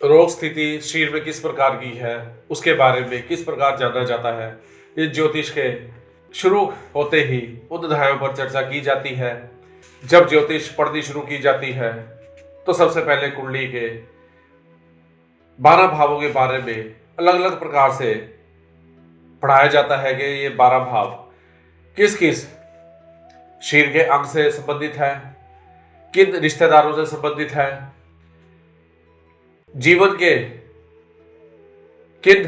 रोग स्थिति शरीर में किस प्रकार की है, उसके बारे में किस प्रकार जाना जाता है, इस ज्योतिष के शुरू होते ही उन अध्यायों पर चर्चा की जाती है। जब ज्योतिष पढ़नी शुरू की जाती है तो सबसे पहले कुंडली के 12 भावों के बारे में अलग अलग प्रकार से पढ़ाया जाता है कि ये 12 भाव किस किस शरीर के अंग से संबंधित है, किन रिश्तेदारों से संबंधित है, जीवन के किन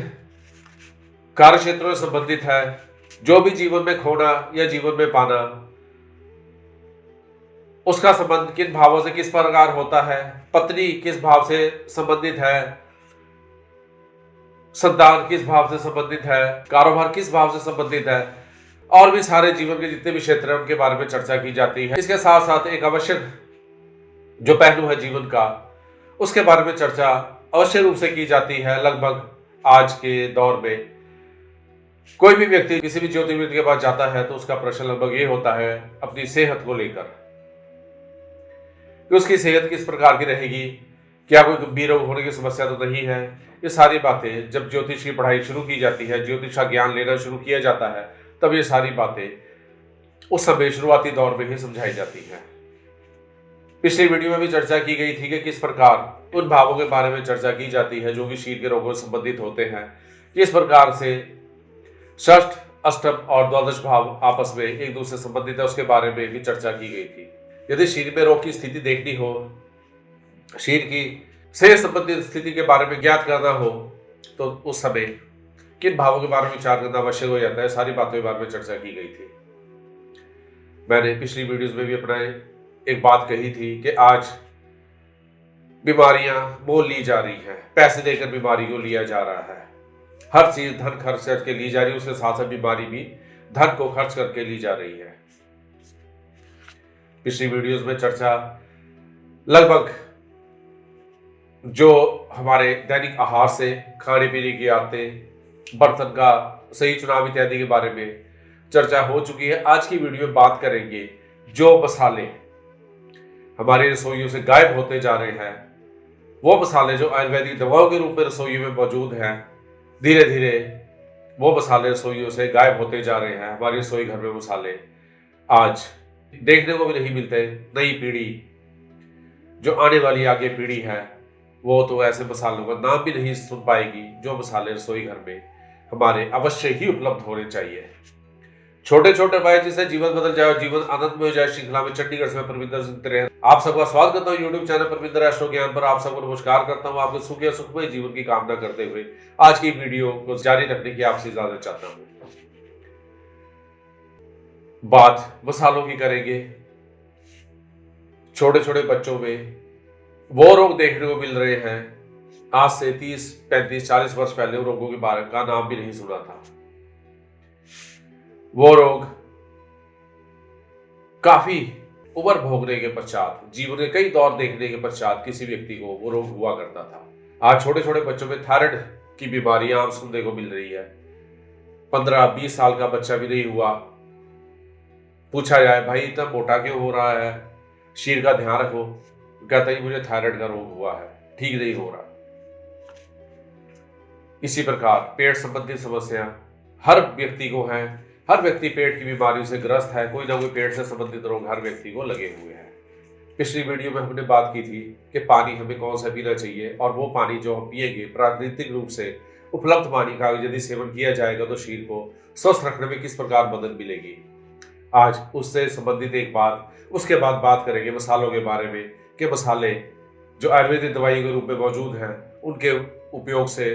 कार्य क्षेत्रों से संबंधित है, जो भी जीवन में खोना या जीवन में पाना उसका संबंध किन भावों से किस प्रकार होता है, पत्नी किस भाव से संबंधित है, संतान किस भाव से संबंधित है, कारोबार किस भाव से संबंधित है, और भी सारे जीवन के जितने भी क्षेत्र हैं उनके बारे में चर्चा की जाती है। इसके साथ साथ एक आवश्यक जो पहलू है जीवन का, उसके बारे में चर्चा अवश्य रूप से की जाती है। लगभग आज के दौर में कोई भी व्यक्ति किसी भी ज्योतिर्विद के पास जाता है तो उसका प्रश्न लगभग ये होता है अपनी सेहत को लेकर कि उसकी सेहत किस प्रकार की रहेगी, क्या कोई गंभीर रोग होने की समस्या तो नहीं है। ये सारी बातें जब ज्योतिष की पढ़ाई शुरू की जाती है, ज्योतिष का ज्ञान लेना शुरू किया जाता है, तब ये सारी बातें उस समय शुरुआती दौर में ही समझाई जाती है। पिछली वीडियो में भी चर्चा की गई थी कि किस प्रकार उन भावों के बारे में चर्चा की जाती है जो कि शरीर के रोगों से संबंधित होते हैं, किस प्रकार से षष्ठ, अष्टम और द्वादश भाव आपस में एक दूसरे से संबंधित है, उसके बारे में भी चर्चा की गई थी। यदि शरीर में रोग की स्थिति देखनी हो, शरीर की सेहत संबंधित स्थिति के बारे में ज्ञात करना हो, तो उस समय किन भावों के बारे में विचार करना आवश्यक हो जाता है, सारी बातों के बारे में चर्चा की गई थी। मैंने पिछली वीडियोस में भी अपना एक बात कही थी कि आज बीमारियां मोल ली जा रही हैं, पैसे देकर बीमारी को लिया जा रहा है, हर चीज धन खर्च करके ली जा रही है, उसके साथ साथ बीमारी भी धन को खर्च करके ली जा रही है। पिछली वीडियोस में चर्चा लगभग जो हमारे दैनिक आहार से, खाने पीने की आदतें, बर्तन का सही चुनाव इत्यादि के बारे में चर्चा हो चुकी है। आज की वीडियो में बात करेंगे जो मसाले हमारी रसोइयों से गायब होते जा रहे हैं, वो मसाले जो आयुर्वेदिक दवाओं के रूप में रसोइयों में मौजूद हैं, धीरे धीरे वो मसाले रसोइयों से गायब होते जा रहे हैं। हमारी रसोई घर में मसाले आज देखने को भी नहीं मिलते। नई पीढ़ी जो आने वाली आगे पीढ़ी है वो तो ऐसे मसालों का नाम भी नहीं सुन पाएगी जो मसाले रसोई घर में हमारे अवश्य ही उपलब्ध होने चाहिए। छोटे छोटे उपाय जिससे जीवन बदल जाए, जीवन आनंदमय हो जाए, श्रृंखला में चंडीगढ़ से मैं परमिंदर सुनते रहे। आप सबका स्वागत करता हूँ यूट्यूब चैनल परमिंदर एस्ट्रो ज्ञान पर। आप सबको नमस्कार करता हूँ, आपके सुखी और सुखमय जीवन की कामना करते हुए आज की वीडियो को जारी रखने की आपसे इजाजत चाहता हूँ। बात मसालों की करेंगे। छोटे छोटे बच्चों में वो रोग देखने को मिल रहे हैं, आज से 30, 35, 40 वर्ष पहले उन रोगों के बारे का नाम भी नहीं सुना था। वो रोग काफी उम्र भोगने के पश्चात, जीवन के कई दौर देखने के पश्चात किसी व्यक्ति को वो रोग हुआ करता था। आज छोटे छोटे बच्चों में थायराइड की बीमारी आम सुनने को मिल रही है। 15-20 साल का बच्चा भी नहीं हुआ, पूछा जाए भाई इतना मोटा क्यों हो रहा है, शरीर का ध्यान रखो, कहता ही मुझे थायराइड का रोग हुआ है, ठीक नहीं हो रहा। इसी प्रकार पेट संबंधित समस्या हर व्यक्ति को है, हर व्यक्ति पेट की बीमारियों से ग्रस्त है, कोई ना कोई पेट से संबंधित रोग हर व्यक्ति को लगे हुए हैं। पिछली वीडियो में हमने बात की थी कि पानी हमें कौन सा पीना चाहिए, और वो पानी जो हम पिएंगे प्राकृतिक रूप से उपलब्ध पानी का यदि सेवन किया जाएगा तो शरीर को स्वस्थ रखने में किस प्रकार मदद मिलेगी। आज उससे संबंधित एक बात, उसके बाद बात करेंगे मसालों के बारे में कि मसाले जो आयुर्वेदिक दवाई के रूप में मौजूद हैं उनके उपयोग से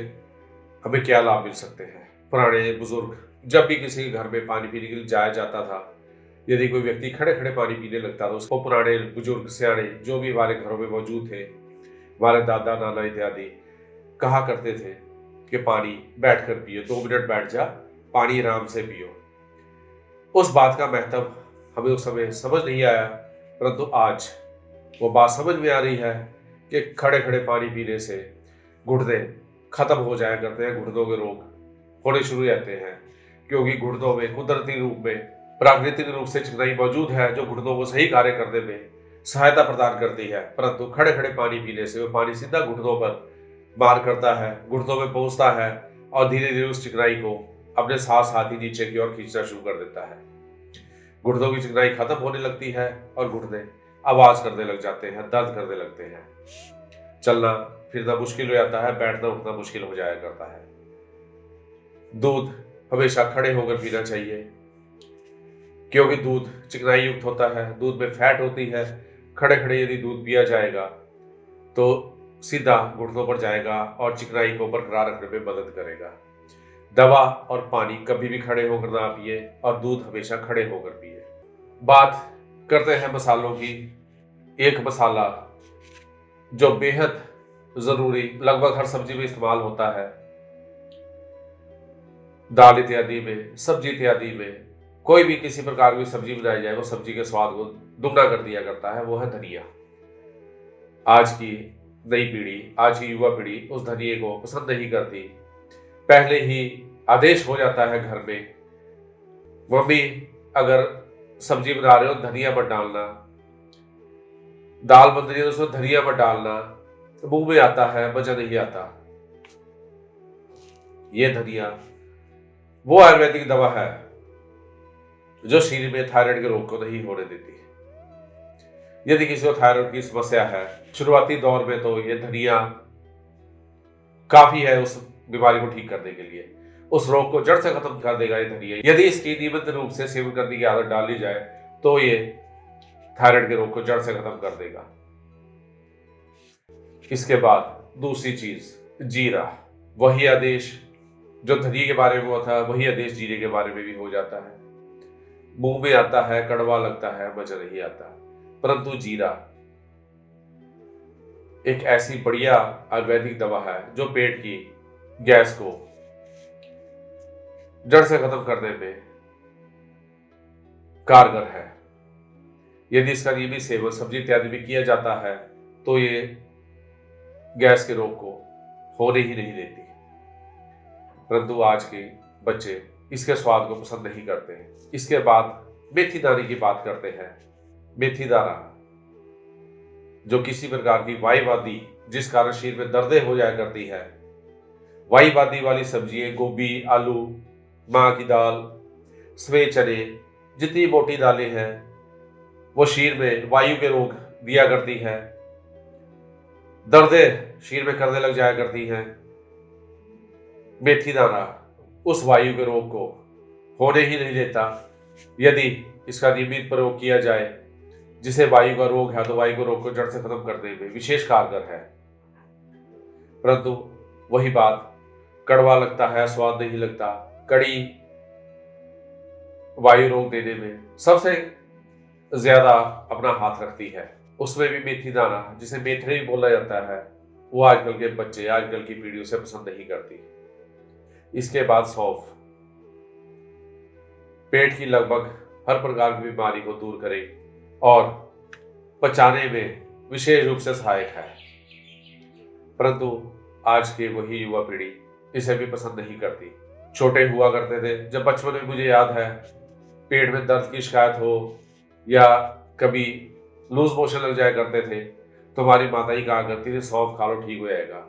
हमें क्या लाभ मिल सकते हैं। पुराने बुजुर्ग जब भी किसी घर में पानी पीने के लिए जाया जाता था, यदि कोई व्यक्ति खड़े खड़े पानी पीने लगता था, उसको पुराने बुजुर्ग सियाने जो भी हमारे घरों में मौजूद थे, हमारे दादा नाना इत्यादि कहा करते थे कि पानी बैठ कर पियो, 2 मिनट बैठ जा, पानी आराम से पियो। उस बात का महत्व हमें उस समय समझ नहीं आया, परंतु आज वो बात समझ में आ रही है कि खड़े खड़े पानी पीने से घुटने खत्म हो जाया करते हैं, घुटनों के रोग होने शुरू हो जाते हैं, क्योंकि घुटनों में कुदरती रूप में, प्राकृतिक रूप से चिकनाई मौजूद है जो घुटनों को सही कार्य करने में सहायता प्रदान करती है। परंतु खड़े खड़े पानी पीने से वो पानी सीधा घुटनों पर मार करता है, घुटनों में पहुंचता है और धीरे धीरे उस चिकनाई को अपने साथ साथ ही नीचे की ओर खींचना शुरू कर देता है। घुटनों की चिकनाई खत्म होने लगती है और घुटने आवाज करने लग जाते हैं, दर्द करने लगते हैं। चलना फिरना मुश्किल हो जाता है, बैठना उठना मुश्किल हो जाया करता है। दूध हमेशा खड़े होकर पीना चाहिए, क्योंकि दूध चिकनाई युक्त होता है, दूध में फैट होती है। खड़े खड़े यदि दूध पिया जाएगा तो सीधा घुटनों पर जाएगा और चिकनाई को बरकरार रखने में मदद करेगा। दवा और पानी कभी भी खड़े होकर ना पिए और दूध हमेशा खड़े होकर पिए। बात करते हैं मसालों की। एक मसाला जो बेहद जरूरी लगभग हर सब्जी में इस्तेमाल होता है, दाल इत्यादि में, सब्जी इत्यादि में, कोई भी किसी प्रकार की सब्जी बनाई जाए वो सब्जी के स्वाद को दुगना कर दिया करता है, वो है धनिया। आज की नई पीढ़ी, आज की युवा पीढ़ी उस धनिये को पसंद नहीं करती। पहले ही आदेश हो जाता है घर में, मम्मी अगर सब्जी बना रहे हो धनिया मत डालना, दाल बन रही है तो उसमें धनिया मत डालना, तो मुंह में आता है, मजा नहीं आता। ये धनिया वो आयुर्वेदिक दवा है जो शरीर में थायराइड के रोग को नहीं होने देती। यदि किसी को थायराइड की समस्या है, शुरुआती दौर में तो ये धनिया काफी है उस बीमारी को ठीक करने के लिए, उस रोग को जड़ से खत्म कर देगा ये धनिया। यदि इसकी नियमित रूप से सेवन करने की आदत डाल ली जाए तो ये थायराइड के रोग को जड़ से खत्म कर देगा। इसके बाद दूसरी चीज जीरा। वही आदेश जो धनिये के बारे में हुआ था, वही आदेश जीरे के बारे में भी हो जाता है। मुंह में आता है, कड़वा लगता है, मजा नहीं आता। परंतु जीरा एक ऐसी बढ़िया आयुर्वेदिक दवा है जो पेट की गैस को जड़ से खत्म करने में कारगर है। यदि इसका नियमित सेवन सब्जी इत्यादि में किया जाता है तो ये गैस के रोग को होने ही नहीं देती। परंतु आज के बच्चे इसके स्वाद को पसंद नहीं करते हैं। इसके बाद मेथी दाने की बात करते हैं। मेथी दाना जो किसी प्रकार की वायुवादी, जिस कारण शरीर में दर्दें हो जाया करती है, वायुवादी वाली सब्जियां, गोभी, आलू, माँ की दाल, सफेद चने, जितनी मोटी दालें हैं वो शरीर में वायु के रोग दिया करती है, दर्दें शरीर में करने लग जाया करती हैं। मेथी दाना उस वायु के रोग को होने ही नहीं देता। यदि इसका नियमित प्रयोग किया जाए, जिसे वायु का रोग है, तो वायु के रोग को जड़ से खत्म करने में विशेष कारगर है। परंतु वही बात, कड़वा लगता है, स्वाद नहीं लगता। कड़ी वायु रोग देने में सबसे ज्यादा अपना हाथ रखती है। उसमें भी मेथी दाना, जिसे मेथरे भी बोला जाता है, वो आजकल के बच्चे, आजकल की पीढ़ी उसे पसंद नहीं करती। इसके बाद सौंफ पेट की लगभग हर प्रकार की बीमारी को दूर करे और पचाने में विशेष रूप से सहायक है। परंतु आज के वही युवा पीढ़ी इसे भी पसंद नहीं करती। छोटे हुआ करते थे, जब बचपन में मुझे याद है पेट में दर्द की शिकायत हो या कभी लूज मोशन लग जाया करते थे तो हमारी माता ही कहा करती थी सौंफ खा लो, ठीक हो जाएगा।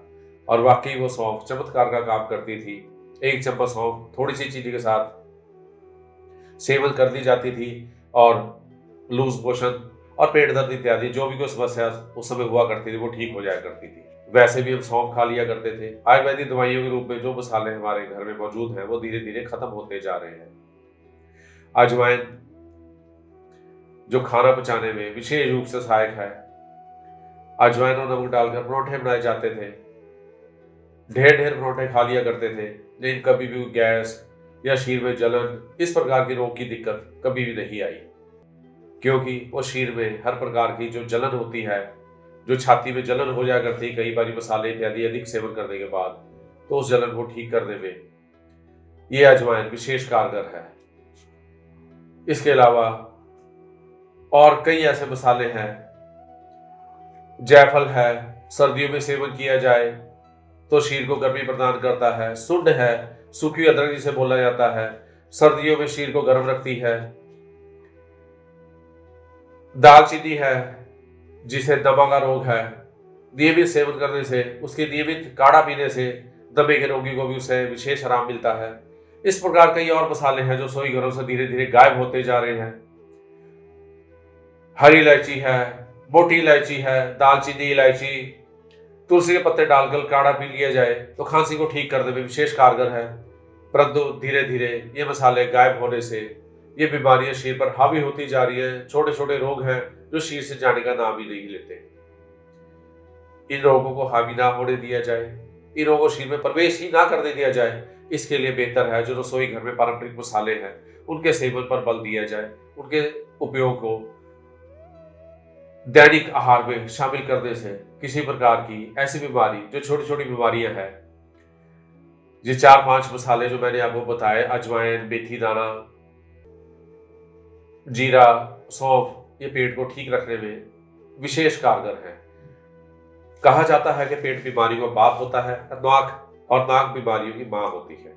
और वाकई वो सौंफ चमत्कार का काम करती थी। एक चम्मच सौंफ थोड़ी सी चीनी के साथ सेवन कर दी जाती थी और लूज मोशन और पेट दर्द इत्यादि जो भी कोई समस्या उस समय हुआ करती थी वो ठीक हो जाया करती थी। वैसे भी हम सौंफ खा लिया करते थे। आयुर्वेदिक दवाइयों के रूप में जो मसाले हमारे घर में मौजूद हैं वो धीरे धीरे खत्म होते जा रहे हैं। अजवाइन जो खाना पचाने में विशेष रूप से सहायक है। अजवाइन और नमक डालकर परोठे बनाए जाते थे। ढेर ढेर परोठे खा लिया करते थे, लेकिन कभी भी गैस या शरीर में जलन, इस प्रकार की रोग की दिक्कत कभी भी नहीं आई, क्योंकि वो शरीर में हर प्रकार की जो जलन होती है, जो छाती में जलन हो जाया करती है कई बार मसाले इत्यादि अधिक सेवन करने के बाद, तो उस जलन को ठीक करने में ये अजवाइन विशेष कारगर है। इसके अलावा और कई ऐसे मसाले हैं। जायफल है, सर्दियों में सेवन किया जाए तो शरीर को गर्मी प्रदान करता है। सुंड है, सूखी अदरक जिसे बोला जाता है, सर्दियों में शरीर को गर्म रखती है। दालचीनी है, जिसे दमा का रोग है, नियमित सेवन करने से, उसके नियमित काढ़ा पीने से दमे के रोगी को भी उससे विशेष आराम मिलता है। इस प्रकार कई और मसाले हैं जो रसोई घरों से धीरे धीरे गायब होते जा रहे हैं। हरी इलायची है, मोटी इलायची है, दालचीनी, इलायची, तुलसी के पत्ते डालकर काढ़ा पी लिया जाए तो खांसी को ठीक करने में विशेष कारगर है। परंतु धीरे धीरे ये मसाले गायब होने से ये बीमारियां शरीर पर हावी होती जा रही है। छोटे छोटे रोग हैं जो शरीर से जाने का नाम ही नहीं लेते। इन रोगों को हावी ना होने दिया जाए, इन रोगों को शरीर में प्रवेश ही ना करने दिया जाए। इसके लिए बेहतर है जो रसोई घर में पारंपरिक मसाले हैं उनके सेवन पर बल दिया जाए। उनके उपयोग को दैनिक आहार में शामिल करने से किसी प्रकार की ऐसी बीमारी, जो छोटी छोटी बीमारियां हैं, ये 4-5 मसाले जो मैंने आपको बताए, अजवाइन, मेथी दाना, जीरा, सौंफ, ये पेट को ठीक रखने में विशेष कारगर है। कहा जाता है कि पेट बीमारियों का बाप होता है और नाक बीमारियों की मां होती है।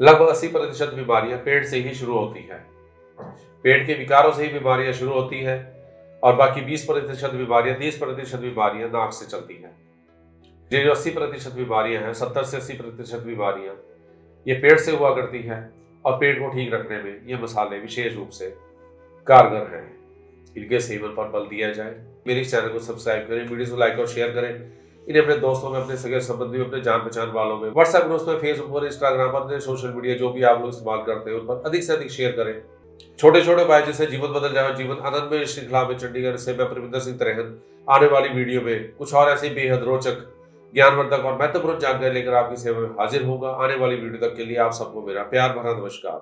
लगभग 80% बीमारियां पेट से ही शुरू होती है। पेट के विकारों से ही बीमारियां शुरू होती है और बाकी 20% बीमारियां, 30% बीमारियां नाक से चलती हैं। ये जो 80% बीमारियां हैं, 70 से 80% बीमारियां ये पेट से हुआ करती हैं और पेट को ठीक रखने में ये मसाले विशेष रूप से कारगर हैं। इनके सेवन पर बल दिया जाए। मेरे इस चैनल को सब्सक्राइब करें, वीडियो को लाइक और शेयर करें। इन्हें अपने दोस्तों में, अपने सगे संबंधी में, अपने जान पहचान वालों में, व्हाट्सएप ग्रुप्स में, फेसबुक पर, इंस्टाग्राम पर, अपने सोशल मीडिया जो भी आप लोग इस्तेमाल करते हैं उन पर अधिक से अधिक शेयर करें। छोटे छोटे उपाय जिससे जीवन बदल जाए, जीवन आनंदमय श्रृंखला में चंडीगढ़ से मैं परविंदर सिंह तिरहन आने वाली वीडियो में कुछ और ऐसी बेहद रोचक, ज्ञानवर्धक और महत्वपूर्ण जानकारी लेकर आपकी सेवा में हाजिर होगा। आने वाली वीडियो तक के लिए आप सबको मेरा प्यार भरा नमस्कार।